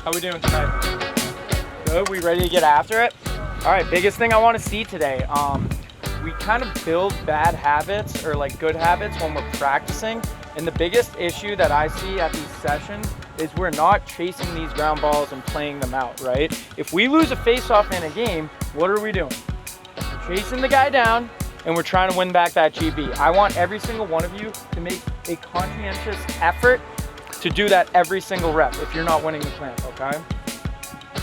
How we doing tonight? Good, we ready to get after it? All right, biggest thing I want to see today. We kind of build bad habits or like good habits when we're practicing. And the biggest issue that I see at these sessions is we're not chasing these ground balls and playing them out, right? If we lose a face-off in a game, what are we doing? We're chasing the guy down and we're trying to win back that GB. I want every single one of you to make a conscientious effort to do that every single rep if you're not winning the clamp, okay?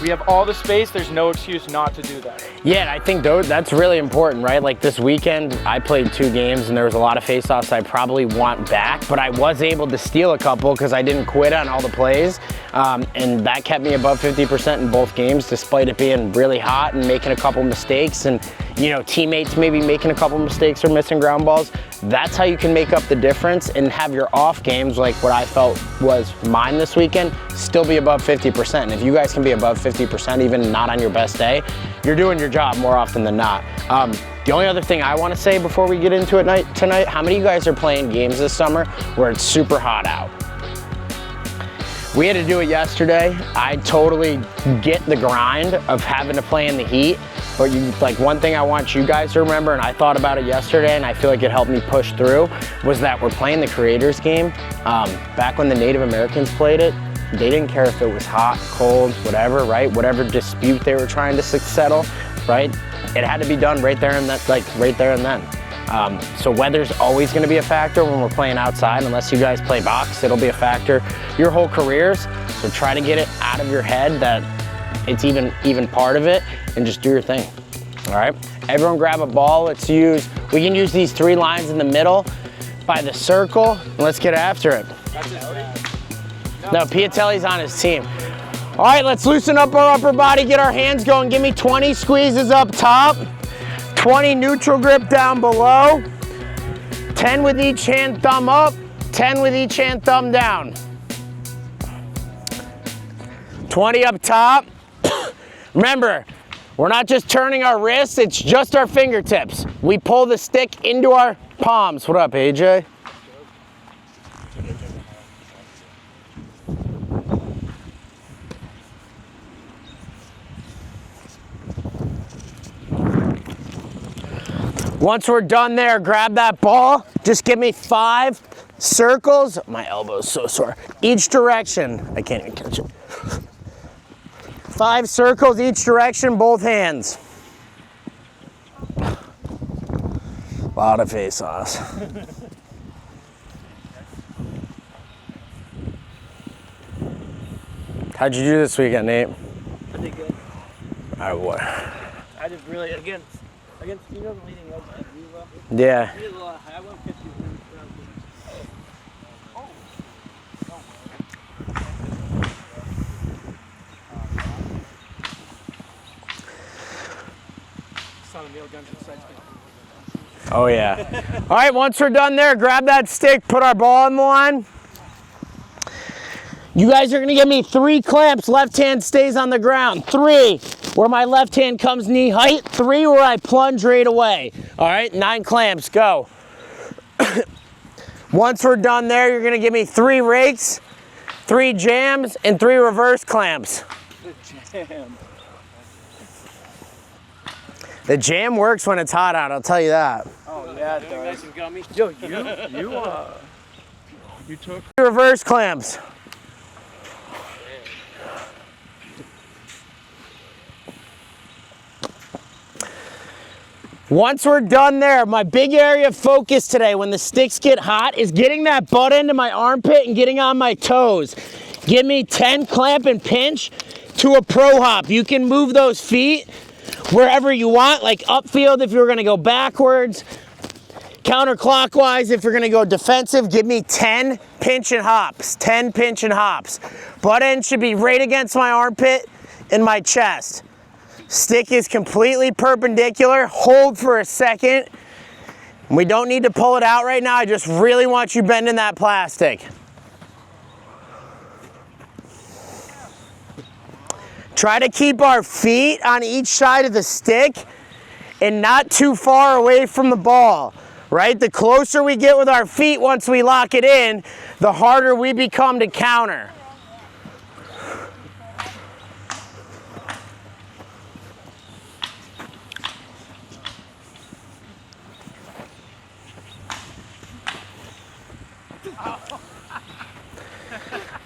We have all the space, there's no excuse not to do that. Yeah, and I think that's really important, right? Like this weekend, I played 2 games and there was a lot of face-offs I probably want back, but I was able to steal a couple because I didn't quit on all the plays. And that kept me above 50% in both games, despite it being really hot and making a couple mistakes and, you know, teammates maybe making a couple mistakes or missing ground balls. That's how you can make up the difference and have your off games, like what I felt was mine this weekend, still be above 50%. And if you guys can be above 50%, even not on your best day, you're doing your job more often than not. The only other thing I want to say before we get into it tonight, how many of you guys are playing games this summer where it's super hot out? We had to do it yesterday. I totally get the grind of having to play in the heat, but like one thing I want you guys to remember, and I thought about it yesterday and I feel like it helped me push through, was that we're playing the Creators game. Back when the Native Americans played it, they didn't care if it was hot, cold, whatever, right? Whatever dispute they were trying to settle, right? It had to be done right there and then, right there and then. So weather's always gonna be a factor when we're playing outside. Unless you guys play box, it'll be a factor your whole careers. So try to get it out of your head that it's even part of it and just do your thing, all right? Everyone grab a ball, we can use these 3 lines in the middle by the circle, and let's get after it. No, Piatelli's on his team. All right, let's loosen up our upper body, get our hands going. Give me 20 squeezes up top, 20 neutral grip down below, 10 with each hand thumb up, 10 with each hand thumb down. 20 up top. Remember, we're not just turning our wrists, it's just our fingertips. We pull the stick into our palms. What up, AJ? Once we're done there, grab that ball. Just give me 5 circles. My elbow's so sore. Each direction. I can't even catch it. 5 circles each direction, both hands. A lot of face-offs. How'd you do this weekend, Nate? I did good. All right, what? I did really against you know the leading edge of Viva. Yeah. I did a lot high. I went 50 wins around. Oh yeah. All right, once we're done there, grab that stick, put our ball on the line. You guys are gonna give me 3 clamps, left hand stays on the ground. 3, where my left hand comes knee height. 3, where I plunge right away. All right, 9 clamps, go. Once we're done there, you're gonna give me 3 rakes, 3 jams, and 3 reverse clamps. The jam. The jam works when it's hot out, I'll tell you that. Oh yeah, it does. Nice and gummy. Yo, you took Reverse clamps. Once we're done there, my big area of focus today when the sticks get hot is getting that butt into my armpit and getting on my toes. Give me 10 clamp and pinch to a pro hop. You can move those feet wherever you want, like upfield if you're gonna go backwards, counterclockwise if you're gonna go defensive. Give me 10 pinch and hops, 10 pinch and hops. Butt end should be right against my armpit and my chest. Stick is completely perpendicular. Hold for a second. We don't need to pull it out right now. I just really want you bending that plastic. Try to keep our feet on each side of the stick and not too far away from the ball, right? The closer we get with our feet once we lock it in, the harder we become to counter.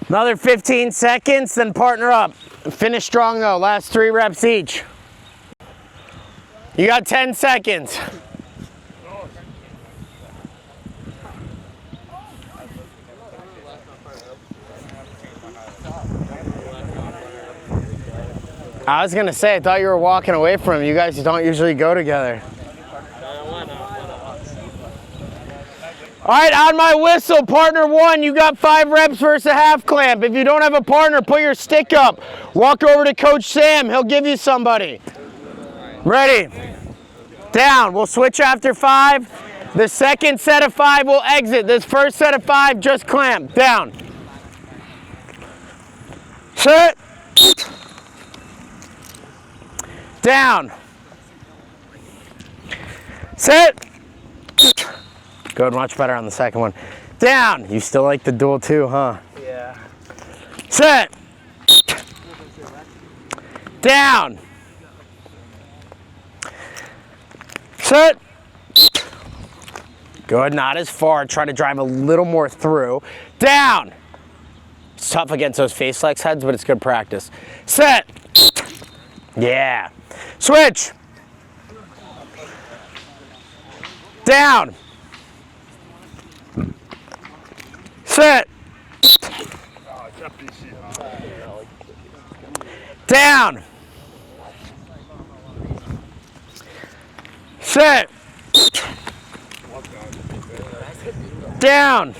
Another 15 seconds, then partner up. Finish strong though, last 3 reps each. You got 10 seconds. I was gonna say, I thought you were walking away from him. You guys don't usually go together. All right, on my whistle, partner 1, you got 5 reps versus a half clamp. If you don't have a partner, put your stick up. Walk over to Coach Sam, he'll give you somebody. Ready? Down, we'll switch after 5. The second set of 5 will exit. This first set of 5, just clamp, down. Sit. Down. Sit. Good, much better on the second one. Down. You still like the dual too, huh? Yeah. Sit. Down. Sit. Good, not as far. Try to drive a little more through. Down. It's tough against those face flex heads, but it's good practice. Sit. Yeah. Switch. Down. Sit. Down. Sit. Down.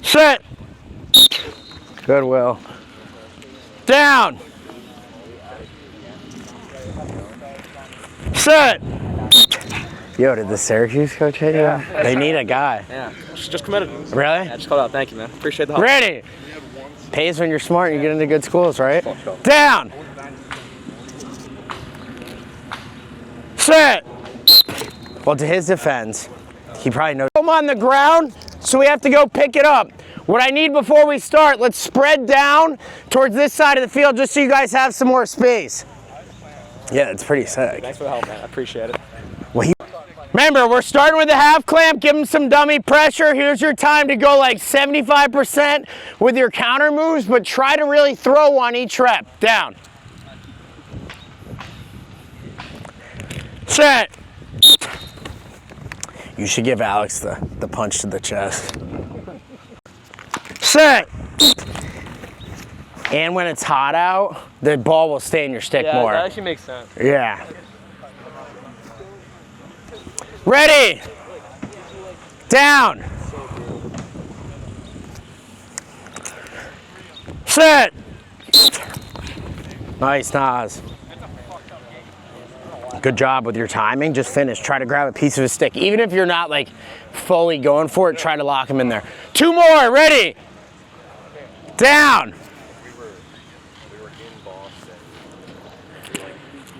Sit. Good, Will. Down. Sit. Yo, did the Syracuse coach hit you? Yeah. They need a guy. Yeah. Just committed. Really? Yeah, just called out. Thank you, man. Appreciate the help. Ready. Pays when you're smart and you get into good schools, right? Down. Sit. Well, to his defense, he probably knows. I'm on the ground, so we have to go pick it up. What I need before we start, let's spread down towards this side of the field just so you guys have some more space. Yeah, it's pretty sick. Thanks for the help, man. I appreciate it. Remember, we're starting with a half clamp, give him some dummy pressure. Here's your time to go like 75% with your counter moves, but try to really throw on each rep. Down. Set. You should give Alex the punch to the chest. Set. And when it's hot out, the ball will stay in your stick more. Yeah, that actually makes sense. Yeah. Ready. Down. Set. Nice, Nas. Good job with your timing. Just finish. Try to grab a piece of his stick. Even if you're not like fully going for it, try to lock him in there. 2 more. Ready. Down.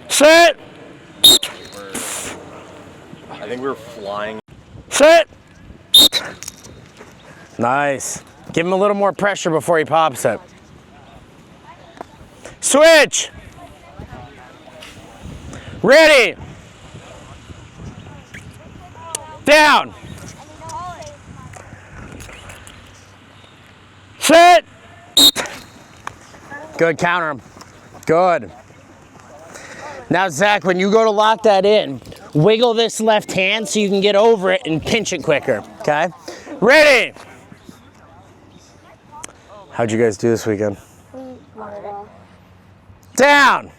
Set. I think we were flying. Sit. Nice. Give him a little more pressure before he pops it. Switch. Ready. Down. Sit. Good, counter him. Good. Now, Zach, when you go to lock that in, wiggle this left hand so you can get over it and pinch it quicker, okay? Ready? How'd you guys do this weekend? Down.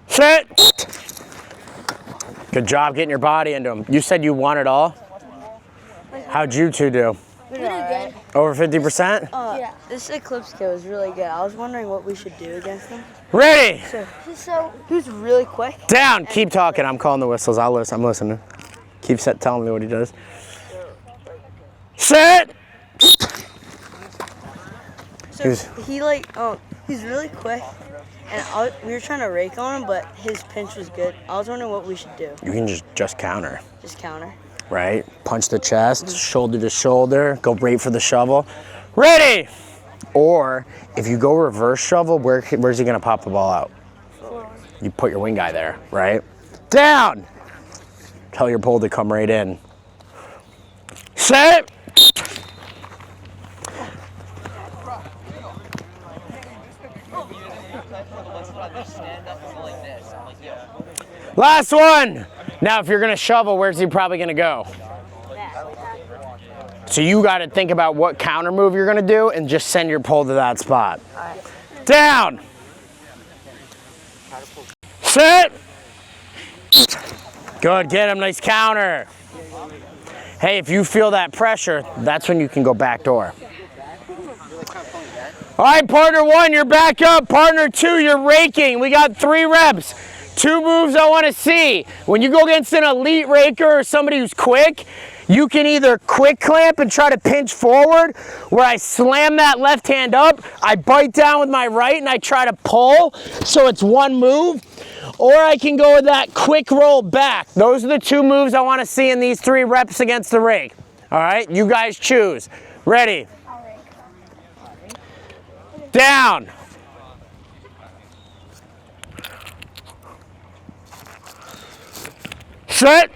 Sit. Good job getting your body into them. You said you won it all? How'd you two do? We did good. Over 50%? Yeah. This Eclipse kid was really good. I was wondering what we should do against him. Ready? So he was really quick. Down. Keep talking. I'm calling the whistles. I'll listen. I'm listening. Keep telling me what he does. Sit. So he's really quick, and we were trying to rake on him, but his pinch was good. I was wondering what we should do. You can just counter, Just counter. right? Punch the chest, shoulder to shoulder, go right for the shovel. Ready? Or if you go reverse shovel, where's he gonna pop the ball out? You put your wing guy there, right? Down. Tell your pole to come right in. Set. Last one. Now, if you're gonna shovel, where's he probably gonna go? So you gotta think about what counter move you're gonna do and just send your pole to that spot. Down. Set. Good, get him, nice counter. Hey, if you feel that pressure, that's when you can go back door. All right, partner 1, you're back up. Partner 2, you're raking. We got 3 reps. 2 moves I want to see. When you go against an elite raker or somebody who's quick, you can either quick clamp and try to pinch forward, where I slam that left hand up, I bite down with my right and I try to pull, so it's 1 move, or I can go with that quick roll back. Those are the 2 moves I want to see in these 3 reps against the rake. All right, you guys choose. Ready? Down. Set.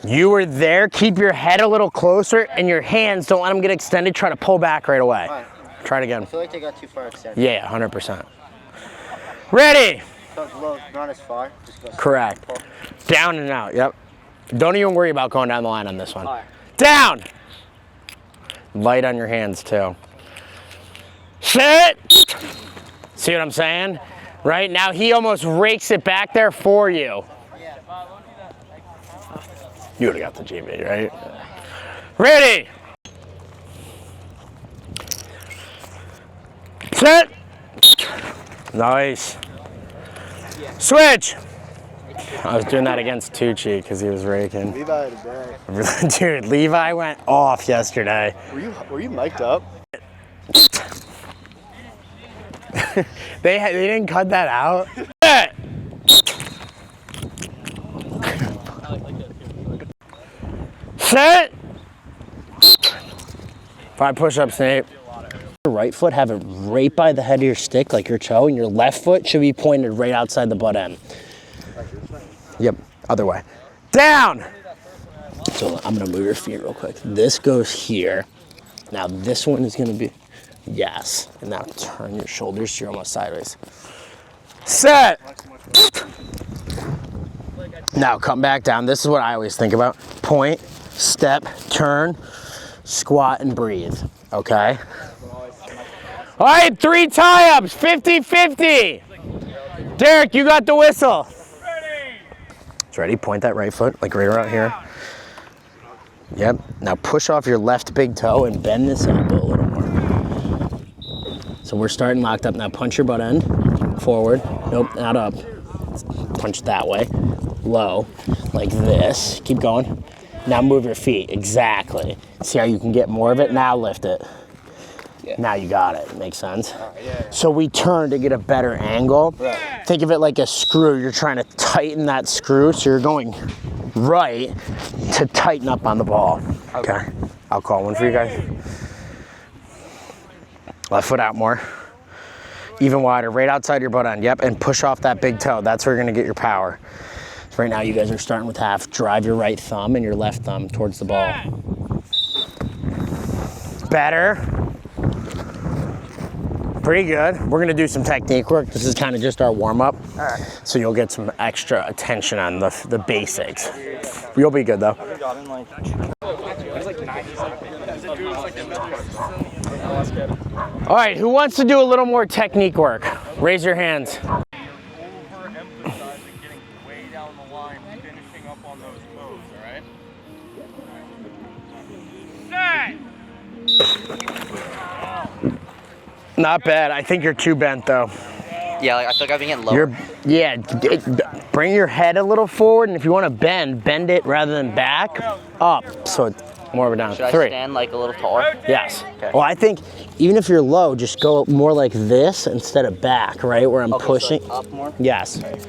You were there, keep your head a little closer and your hands, don't let them get extended, try to pull back right away. Right. Try it again. I feel like they got too far extended. Yeah, 100%. Ready? Low, not as far. Just go Correct. pull. Down and out, yep. Don't even worry about going down the line on this one. Right. Down! Light on your hands too. Set! See what I'm saying? Right, now he almost rakes it back there for you. You would've got the GB, right? Ready! Set! Nice. Switch! I was doing that against Tucci because he was raking. Levi today. Dude, Levi went off yesterday. Were you mic'd up? They didn't cut that out. Set. 5 push-ups, Nate. Your right foot, have it right by the head of your stick, like your toe, and your left foot should be pointed right outside the butt end. Yep, other way. Down. So I'm gonna move your feet real quick. This goes here. Now this one is gonna be, yes. And now turn your shoulders so you're almost sideways. Set. Now come back down. This is what I always think about. Point, step, turn, squat, and breathe, okay? All right, 3 tie-ups, 50-50. Derek, you got the whistle. It's ready, point that right foot, like right around here. Yep, now push off your left big toe and bend this elbow a little more. So we're starting locked up. Now punch your butt end, forward. Nope, not up. Punch that way, low, like this. Keep going. Now move your feet, exactly. See how you can get more of it? Now lift it. Yeah. Now you got it, makes sense? Yeah. So we turn to get a better angle. Right. Think of it like a screw. You're trying to tighten that screw, so you're going right to tighten up on the ball. Okay, I'll call one for you guys. Left foot out more. Even wider, right outside your butt end. Yep, and push off that big toe. That's where you're gonna get your power. So right now you guys are starting with half. Drive your right thumb and your left thumb towards the ball. Better. Pretty good. We're gonna do some technique work. This is kind of just our warm up. All right. So you'll get some extra attention on the basics. You'll be good though. All right, who wants to do a little more technique work? Raise your hands. Overemphasizing getting way down the line, finishing up on those moves, all right? Not bad. I think you're too bent though. Yeah, like, I feel like I've been getting lower. Bring your head a little forward, and if you want to bend it rather than back, up. So it's more of a down. Should 3. I stand like a little taller? Yes. Okay. Well, I think even if you're low, just go more like this instead of back, right? Where I'm pushing. So up more? Yes. See what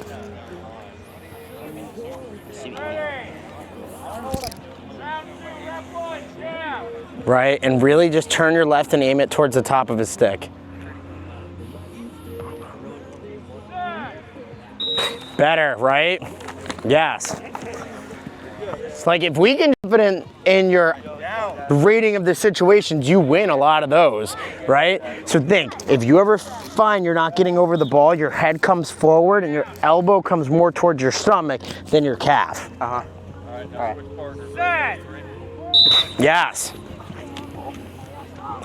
you mean. Right, and really just turn your left and aim it towards the top of his stick. Better, right? Yes. It's like if we can be confident in your reading of the situations, you win a lot of those, right? So think, if you ever find you're not getting over the ball, your head comes forward and your elbow comes more towards your stomach than your calf. All right. Yes.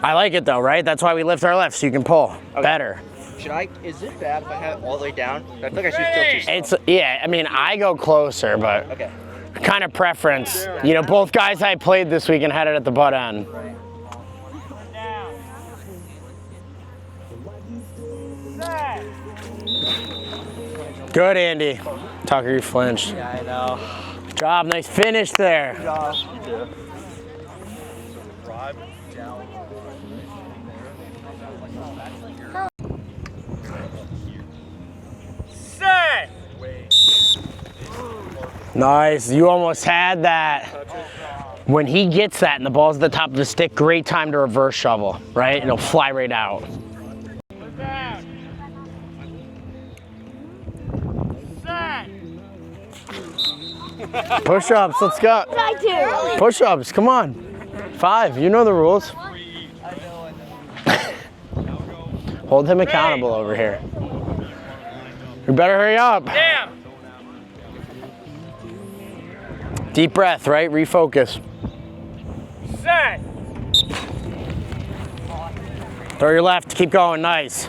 I like it though, right? That's why we lift our left, so you can pull better. Is it bad if I have it all the way down? I feel like I should still too slow. It's, yeah, I mean, I go closer, but Okay. kind of preference. You know, both guys I played this weekend had it at the butt end. Good, Andy. Tucker, you flinched. Yeah, I know. Good job, nice finish there. Nice, you almost had that. When he gets that and the ball's at the top of the stick, great time to reverse shovel, right? It'll fly right out. Push-ups, let's go. Push-ups, come on. 5, you know the rules. Hold him accountable over here. You better hurry up. Damn. Deep breath, right? Refocus. Set. Throw your left, keep going, nice.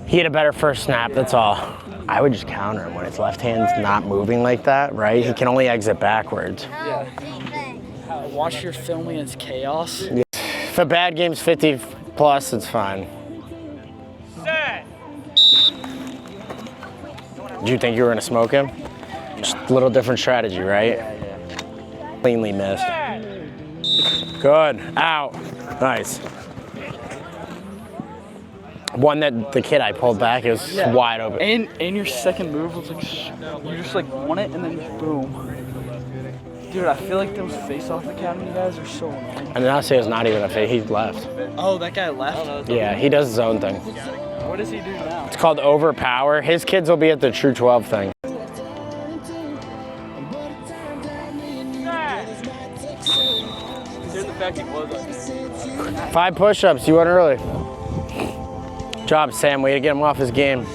He had a better first snap, that's all. I would just counter him when his left hand's not moving like that, right? He can only exit backwards. Watch your film against chaos. Yeah. If a bad game's 50 plus, it's fine. Set. Did you think you were gonna smoke him? Just a little different strategy, right? Yeah. Cleanly missed. Good, out, nice. One that the kid I pulled back, it was wide open. And your second move was like, you just like won it and then just boom. Dude, I feel like those Faceoff Academy guys are so annoying. And Nase is not even a fake, he left. Oh, that guy left? Yeah, he does his own thing. What does he do now? It's called Overpower. His kids will be at the True 12 thing. Here's the fact he was on there. 5 push-ups, you went early. Good job, Sam, way to get him off his game.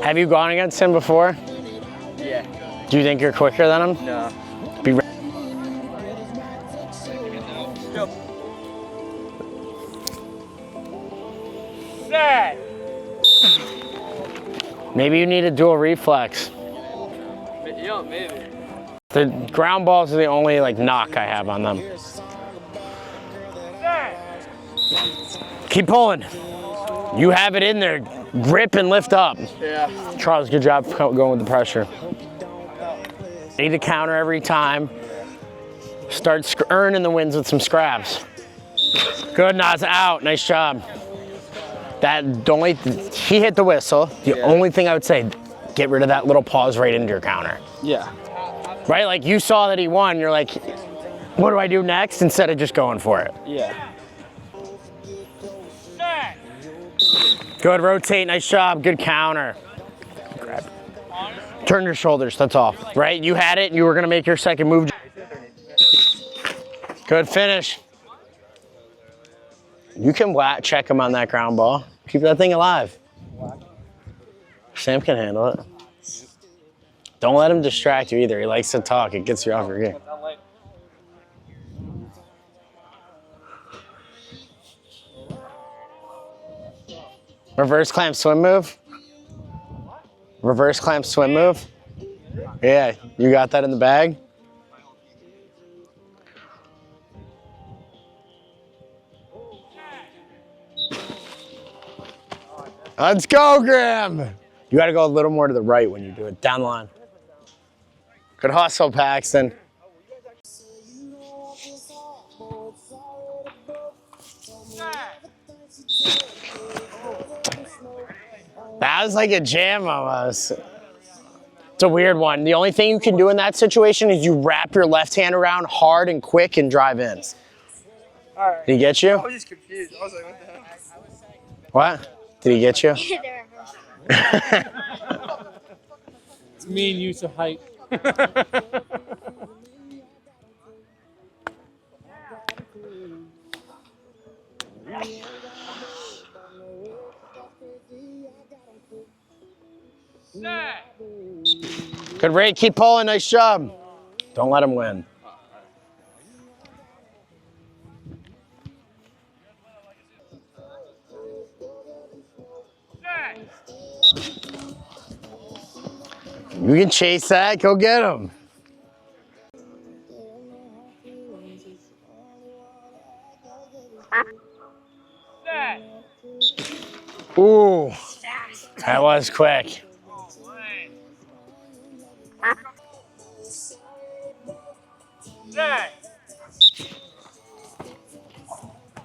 Have you gone against him before? Yeah. Do you think you're quicker than him? No. Be re- Set. Maybe you need a dual reflex. Yeah, maybe. The ground balls are the only like knock I have on them. Set. Keep pulling. You have it in there. Grip and lift up. Yeah. Charles, good job going with the pressure. Need to counter every time. Start earning the wins with some scraps. Good, Nas, out. Nice job. He hit the whistle. The only thing I would say, get rid of that little pause right into your counter. Yeah. Right, like you saw that he won, you're like, what do I do next? Instead of just going for it. Yeah. Good, rotate, nice job, good counter. Grab. Turn your shoulders, that's all. Right, you had it, you were gonna make your second move. Good finish. You can check him on that ground ball. Keep that thing alive. Sam can handle it. Don't let him distract you either. He likes to talk, it gets you off your game. Reverse clamp swim move. Reverse clamp swim move. Yeah, you got that in the bag? Let's go, Graham. You gotta go a little more to the right when you do it. Down the line. Good hustle, Paxton. That was like a jam almost. It's a weird one. The only thing you can do in that situation is you wrap your left hand around hard and quick and drive in. All right. Did he get you? I was just confused. I was like, what the hell? What? Did he get you? It's mean use of height. Good rate, keep pulling, nice job. Don't let him win. You can chase that, go get him. Ooh, that was quick.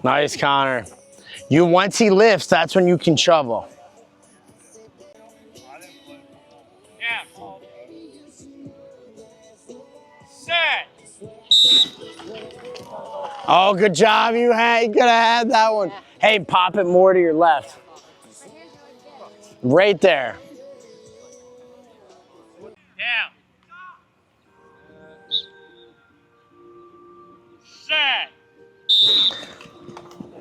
Nice, Connor. Once he lifts, that's when you can shovel. Oh, good job. You could have had that one. Hey, pop it more to your left. Right there.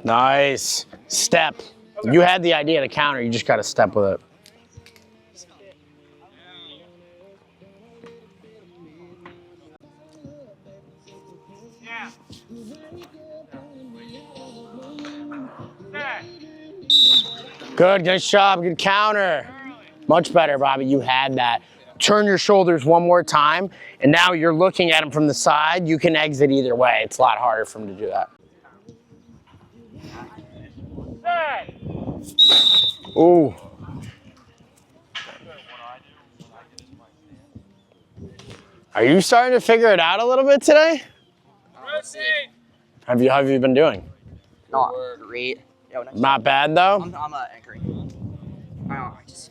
Nice. Step. You had the idea to counter, you just got to step with it. Good, nice job, good counter. Much better, Bobby, you had that. Turn your shoulders one more time, and now you're looking at him from the side. You can exit either way. It's a lot harder for him to do that. Ooh. Are you starting to figure it out a little bit today? How have you been doing? Not great. Not bad though? I'm anchoring. I just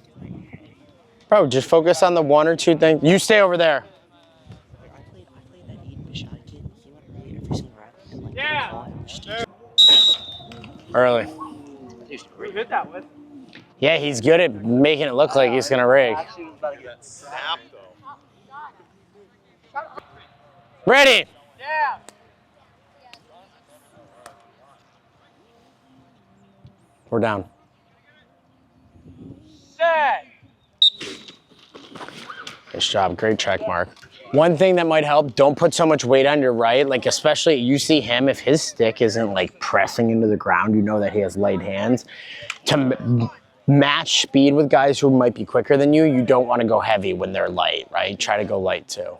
Bro, just focus on the one or two things. You stay over there. I played that 8 shot kid. He went right every single round. And like, Yeah. Early. Who hit that with? Yeah, he's good at making it look like he's gonna rake. actually was about to get Snap though. Ready? Yeah. We're down. Set. Nice job, great check mark. One thing that might help, don't put so much weight on your right, like especially you see him, if his stick isn't like pressing into the ground, you know that he has light hands. To match speed with guys who might be quicker than you, you don't want to go heavy when they're light, right? Try to go light too.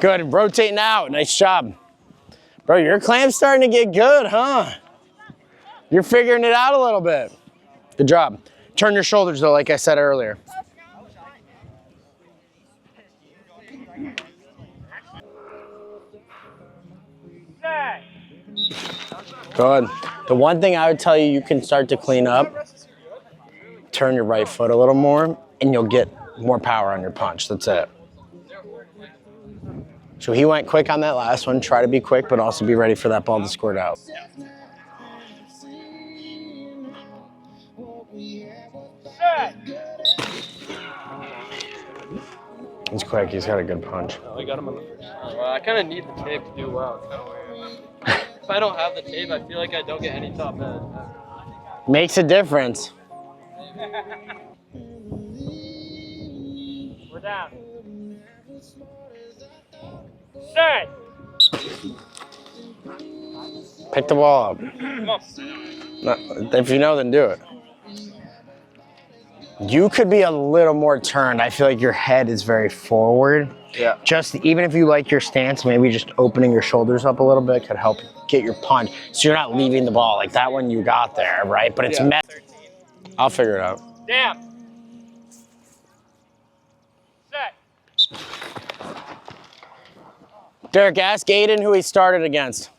Good, rotating out, nice job. Bro, your clamp's starting to get good, huh? You're figuring it out a little bit. Good job. Turn your shoulders though, like I said earlier. Good. The one thing I would tell you can start to clean up, turn your right foot a little more and you'll get more power on your punch, that's it. So he went quick on that last one. Try to be quick, but also be ready for that ball to squirt out. He's quick, he's got a good punch. I got him on the first. Well, I kind of need the tape to do well. It's kind of weird. If I don't have the tape, I feel like I don't get any top ed. Makes a difference. We're down. Set. Pick the ball up. If you know, then do it. You could be a little more turned. I feel like your head is very forward. Yeah. Just even if you like your stance, maybe just opening your shoulders up a little bit could help get your punch. So you're not leaving the ball like that one you got there, right? But it's I'll figure it out. Down. Set. Derek, ask Aiden who he started against.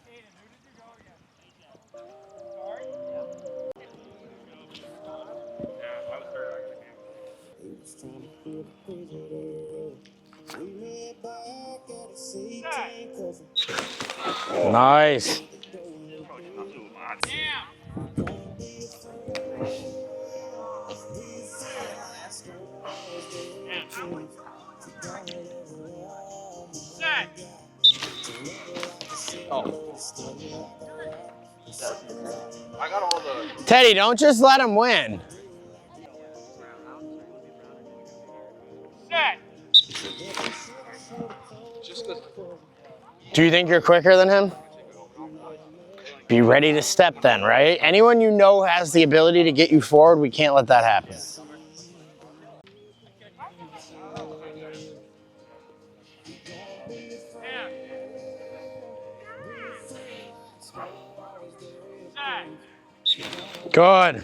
Nice. I got all the. Teddy, don't just let him win. Just the. Do you think you're quicker than him? Be ready to step then, right? Anyone you know has the ability to get you forward, we can't let that happen. Good.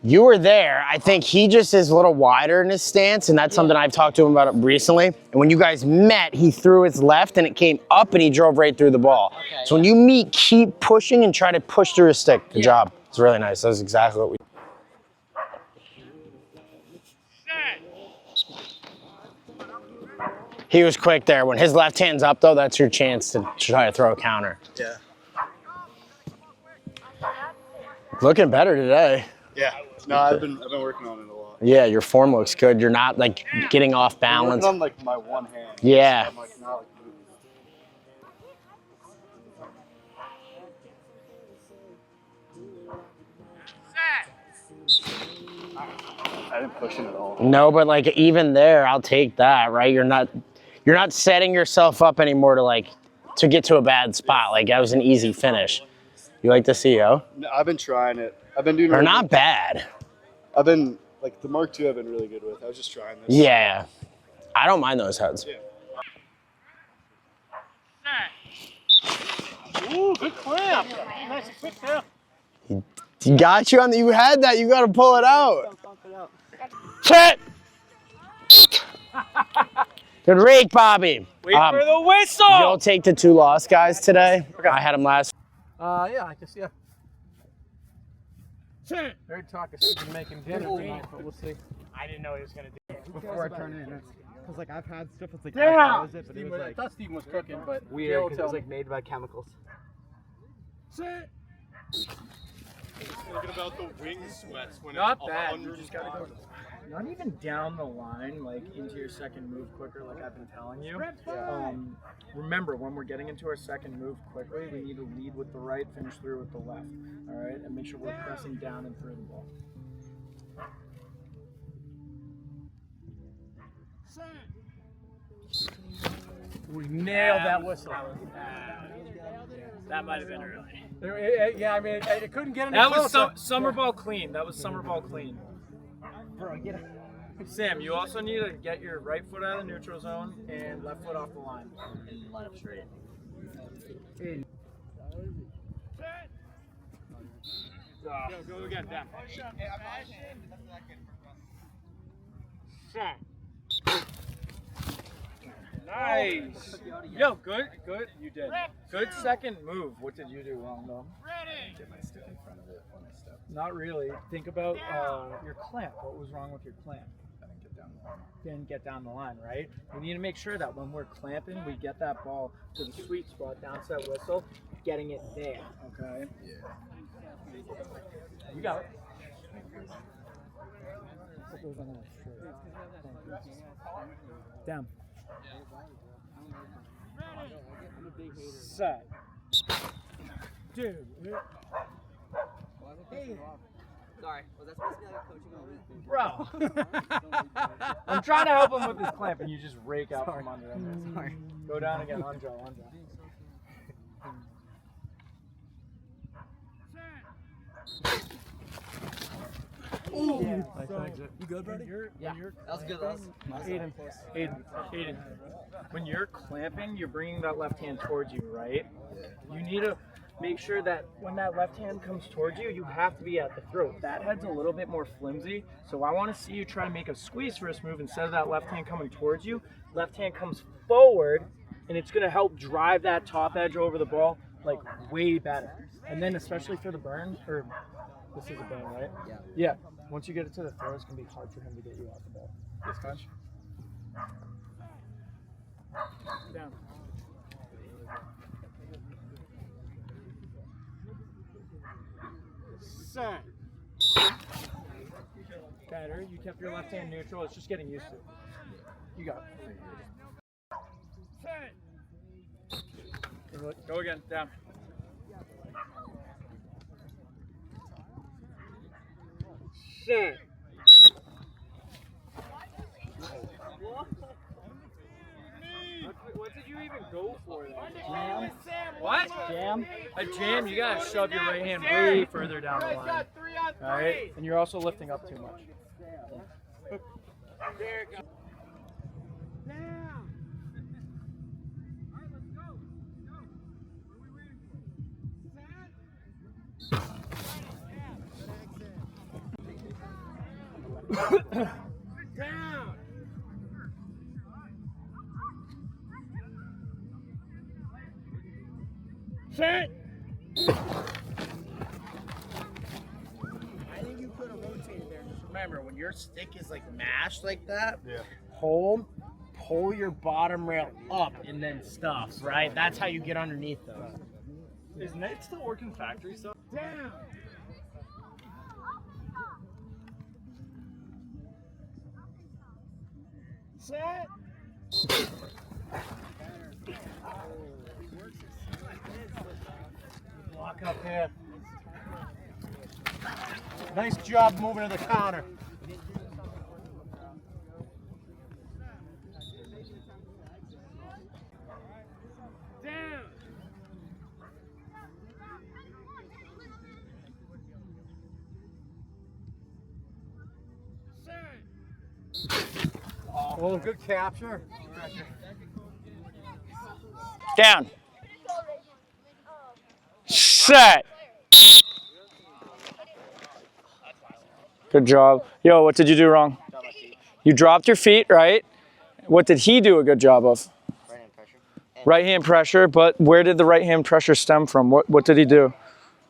You were there. I think he just is a little wider in his stance, and that's something I've talked to him about recently. And when you guys met, he threw his left, and it came up, and he drove right through the ball. Okay, so when you meet, keep pushing and try to push through his stick. Good job. It's really nice. That's exactly what we. He was quick there. When his left hand's up, though, that's your chance to try to throw a counter. Yeah. Looking better today. Yeah. No, I've been working on it a lot. Yeah, your form looks good. You're not like getting off balance. I'm working on like my one hand. Yeah. So I'm like not like moving. I didn't push it at all. No, but like even there, I'll take that, right? You're not setting yourself up anymore to get to a bad spot. Like that was an easy finish. You like the CEO? No, I've been trying it. I've been doing. They're not bad. I've been like the Mark II. I've been really good with. I was just trying this. Yeah, I don't mind those heads. Yeah. Ooh, good clamp. Nice quick tap. He got you on the. You had that. You got to pull it out. Set. Good rake, Bobby. Wait for the whistle. You'll take the 2 lost guys today. Okay. I had them last. Yeah, I guess, yeah. Very talk of making dinner tonight, but we'll see. I didn't know he was gonna do it. Before I turn it in, because like I've had stuff that's like, Yeah. I thought Steven was cooking, but Weird, because it was like made by chemicals. Thinking about the wing sweats when Not it's bad. 100 You just gotta go. Not even down the line, like into your second move quicker, like I've been telling you. Remember, when we're getting into our second move quickly, we need to lead with the right, finish through with the left. All right, and make sure we're pressing down and through the ball. We nailed that whistle. That might have been early. yeah, I mean, it couldn't get any That was closer. summer ball clean. That was summer ball clean. Sam, you also need to get your right foot out of the neutral zone and left foot off the line. And line up straight. Go again, down. Nice. Yo, good. You did. Good second move. What did you do wrong, though? Get my stick in front of it when I step. Not really. Think about your clamp. What was wrong with your clamp? I didn't get down the line. Didn't get down the line, right? We need to make sure that when we're clamping, we get that ball to the sweet spot, down to that whistle, getting it there. Okay? Yeah. You got it. Down. Set. Dude. Hey. Sorry, was that supposed to be like coaching? Bro. I'm trying to help him with his clamp and you just rake out from under him. Sorry. Go down again, on jaw. Ooh, yeah. You good, buddy? Yeah, that was good. That was Aiden, when you're clamping, you're bringing that left hand towards you, right? You need to make sure that when that left hand comes towards you, you have to be at the throat. That head's a little bit more flimsy, so I want to see you try to make a squeeze first move instead of that left hand coming towards you. Left hand comes forward, and it's going to help drive that top edge over the ball like way better. And then especially for the burn, or This is a bang, right? Yeah. Yeah. Once you get it to the throw, it's going to be hard for him to get you off the ball. This punch. Down. Set. Better. You kept your left hand neutral. It's just getting used to it. You got it. Set. Go again. Down. Set. What did you even go for there? Jam. What? Jam. A jam, you gotta shove your right hand way further down the line. Alright? And you're also lifting up too much. There it goes. Down. Set. I think you could have rotated there. Just remember, when your stick is like mashed like that, Yeah. pull your bottom rail up and then stuff, right? That's how you get underneath those. Is Nate still working factory stuff? Down. Set. Block up here. Nice job moving to the counter. Down. Set. Oh, good capture. Down. Set. Good job. Yo, what did you do wrong? You dropped your feet, right? What did he do a good job of? Right hand pressure. Right hand pressure, but where did the right hand pressure stem from? What did he do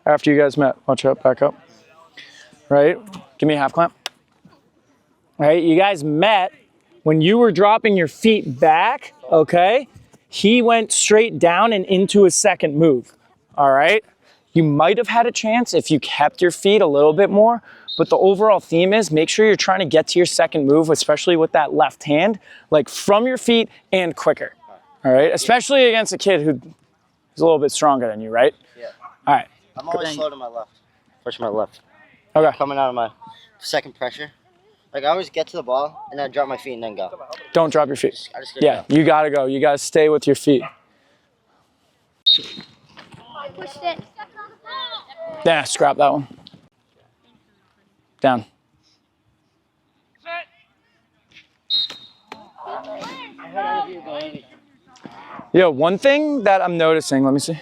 after you guys met? Watch out, back up. Right? Give me a half clamp. Right, you guys met when you were dropping your feet back, okay? He went straight down and into a second move, all right? You might have had a chance if you kept your feet a little bit more, but the overall theme is make sure you're trying to get to your second move, especially with that left hand, like from your feet and quicker, all right? Especially against a kid who's a little bit stronger than you, right? Yeah. All right. I'm always slow to my left. Push my left. Okay. Coming out of my second pressure. Like I always get to the ball and then drop my feet and then go. Don't drop your feet. I just Yeah, you gotta go. You gotta stay with your feet. Pushed it. Yeah, scrap that one. Down. Yo, one thing that I'm noticing, let me see.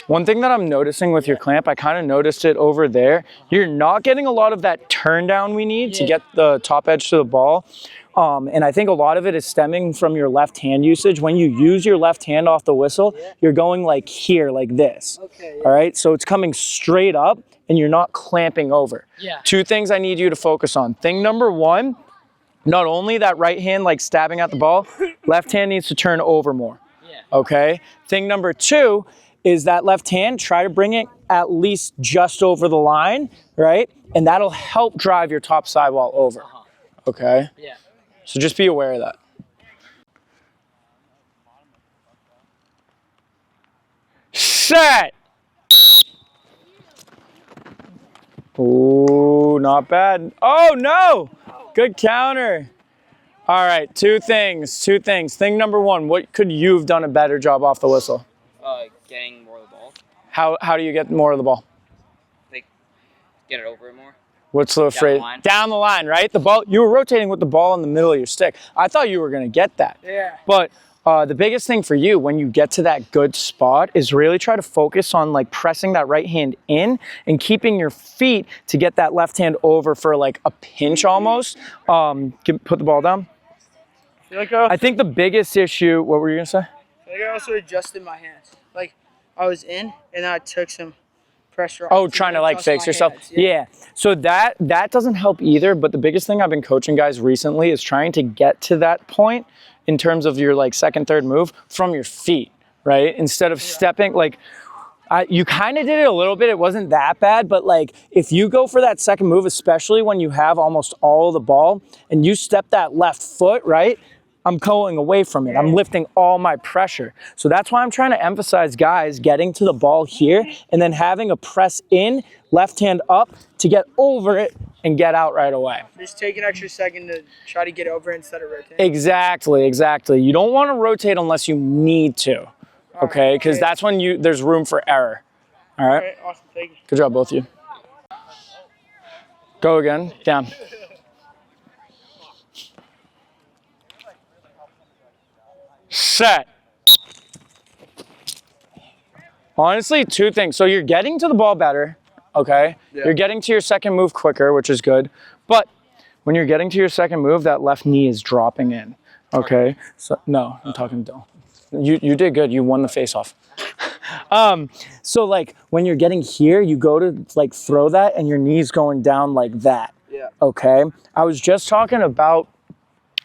One thing that I'm noticing with your clamp, I kind of noticed it over there. You're not getting a lot of that turn down we need to get the top edge to the ball. And I think a lot of it is stemming from your left hand usage. When you use your left hand off the whistle, you're going like here, like this. Okay, all right, so it's coming straight up and you're not clamping over. Yeah. Two things I need you to focus on. Thing number one, not only that right hand like stabbing at the ball, left hand needs to turn over more. Yeah. Okay. Thing number two is that left hand, try to bring it at least just over the line, right? And that'll help drive your top sidewall over. Okay? Yeah. So just be aware of that. Set. Ooh, not bad. Oh no! Good counter. All right, two things. Thing number one, what could you have done a better job off the whistle? Getting more of the ball. How do you get more of the ball? Like, get it over it more. What's the phrase? Down the line, right? The ball, you were rotating with the ball in the middle of your stick. I thought you were gonna get that. Yeah. But the biggest thing for you when you get to that good spot is really try to focus on like pressing that right hand in and keeping your feet to get that left hand over for like a pinch almost. Put the ball down. I think the biggest issue, what were you gonna say? I think I also adjusted my hands. Like I was in, and then I took some pressure off. Oh, trying to like fix yourself. Hands, Yeah. So that doesn't help either. But the biggest thing I've been coaching guys recently is trying to get to that point in terms of your like second, third move from your feet, right? Instead of stepping like. You kind of did it a little bit. It wasn't that bad, but like if you go for that second move, especially when you have almost all of the ball and you step that left foot, right? I'm going away from it. I'm lifting all my pressure. So that's why I'm trying to emphasize guys getting to the ball here and then having a press in, left hand up to get over it and get out right away. Just take an extra second to try to get over it instead of rotating. Exactly. You don't want to rotate unless you need to. Okay, because that's when there's room for error. All right? Okay, awesome. Thank you. Good job, both of you. Go again. Down. Set. Honestly, two things. So you're getting to the ball better, okay? Yeah. You're getting to your second move quicker, which is good. But when you're getting to your second move, that left knee is dropping in, okay? So no, I'm talking to Dill. You did good. You won the face-off. So like when you're getting here, you go to like throw that and your knee's going down like that. Yeah. Okay. I was just talking about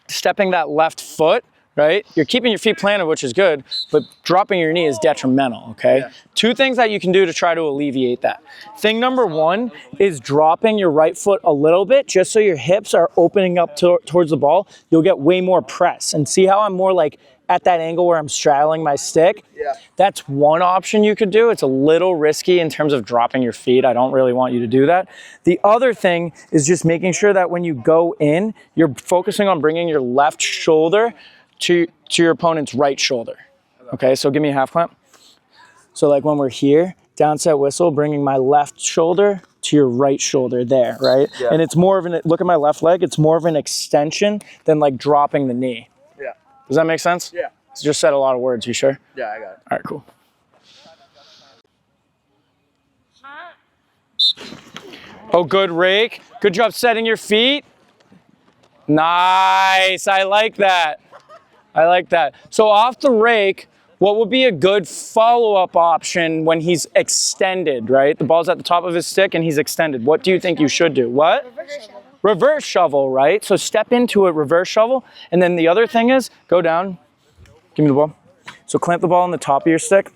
stepping that left foot, right? You're keeping your feet planted, which is good, but dropping your knee is detrimental, okay? Yeah. Two things that you can do to try to alleviate that. Thing number one is dropping your right foot a little bit just so your hips are opening up towards the ball. You'll get way more press. And see how I'm more like at that angle where I'm straddling my stick? Yeah. That's one option you could do. It's a little risky in terms of dropping your feet. I don't really want you to do that. The other thing is just making sure that when you go in, you're focusing on bringing your left shoulder to your opponent's right shoulder. Okay, so give me a half clamp. So like when we're here, downset whistle, bringing my left shoulder to your right shoulder there, right? Yeah. And it's more of an, look at my left leg, it's more of an extension than like dropping the knee. Yeah. Does that make sense? Yeah. Just said a lot of words, you sure? Yeah, I got it. All right, cool. Oh, good rake. Good job setting your feet. Nice, I like that. I like that. So off the rake, what would be a good follow-up option when he's extended, right? The ball's at the top of his stick and he's extended. What do you think you should do? What? Reverse shovel. Reverse shovel, right? So step into it, reverse shovel. And then the other thing is, go down, give me the ball. So clamp the ball on the top of your stick,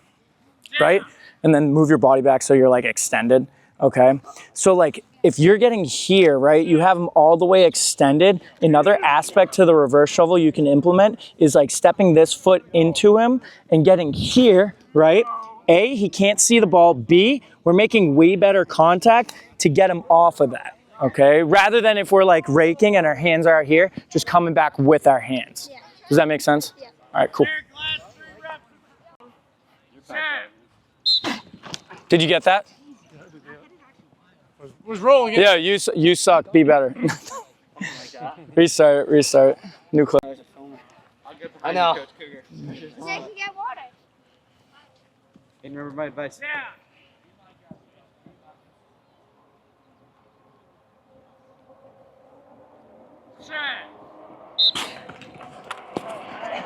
right? And then move your body back so you're like extended, okay? So like, if you're getting here, right, you have them all the way extended. Another aspect to the reverse shovel you can implement is like stepping this foot into him and getting here, right? A, he can't see the ball. B, we're making way better contact to get him off of that, okay? Rather than if we're like raking and our hands are here, just coming back with our hands. Does that make sense? Yeah. All right, cool. Did you get that? Was rolling it. Yeah, you suck. Be better. Restart. New clip. I know. Say you can get water. And remember my advice. Yeah.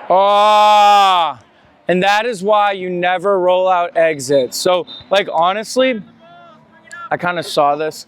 Oh, and that is why you never roll out exits. So, like, honestly, I kind of saw this.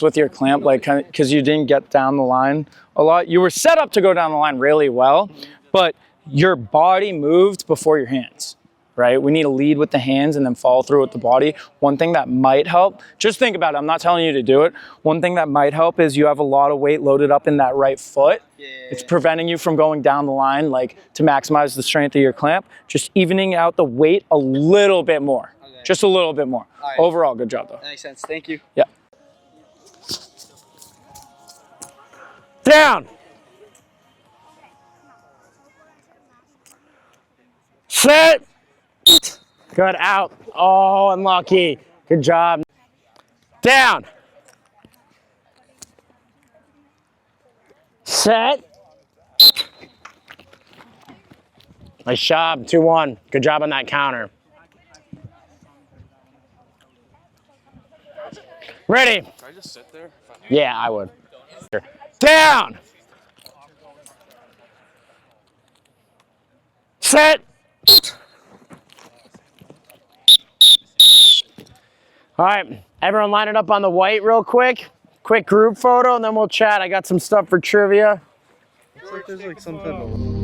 With your clamp, like, because you didn't get down the line a lot. You were set up to go down the line really well, but your body moved before your hands, right? We need to lead with the hands and then follow through with the body. One thing that might help, just think about it. I'm not telling you to do it. One thing that might help is you have a lot of weight loaded up in that right foot. Yeah. It's preventing you from going down the line, like, to maximize the strength of your clamp. Just evening out the weight a little bit more. Okay. Just a little bit more. Right. Overall, good job, though. That makes sense. Thank you. Yeah. Down. Set. Good, out. Oh, unlucky. Good job. Down. Set. Nice job, 2-1. Good job on that counter. Ready. Can I just sit there? Yeah, I would. Down. Set. All right, everyone line it up on the white real quick. Quick group photo, and then we'll chat. I got some stuff for trivia. Looks like there's like some type of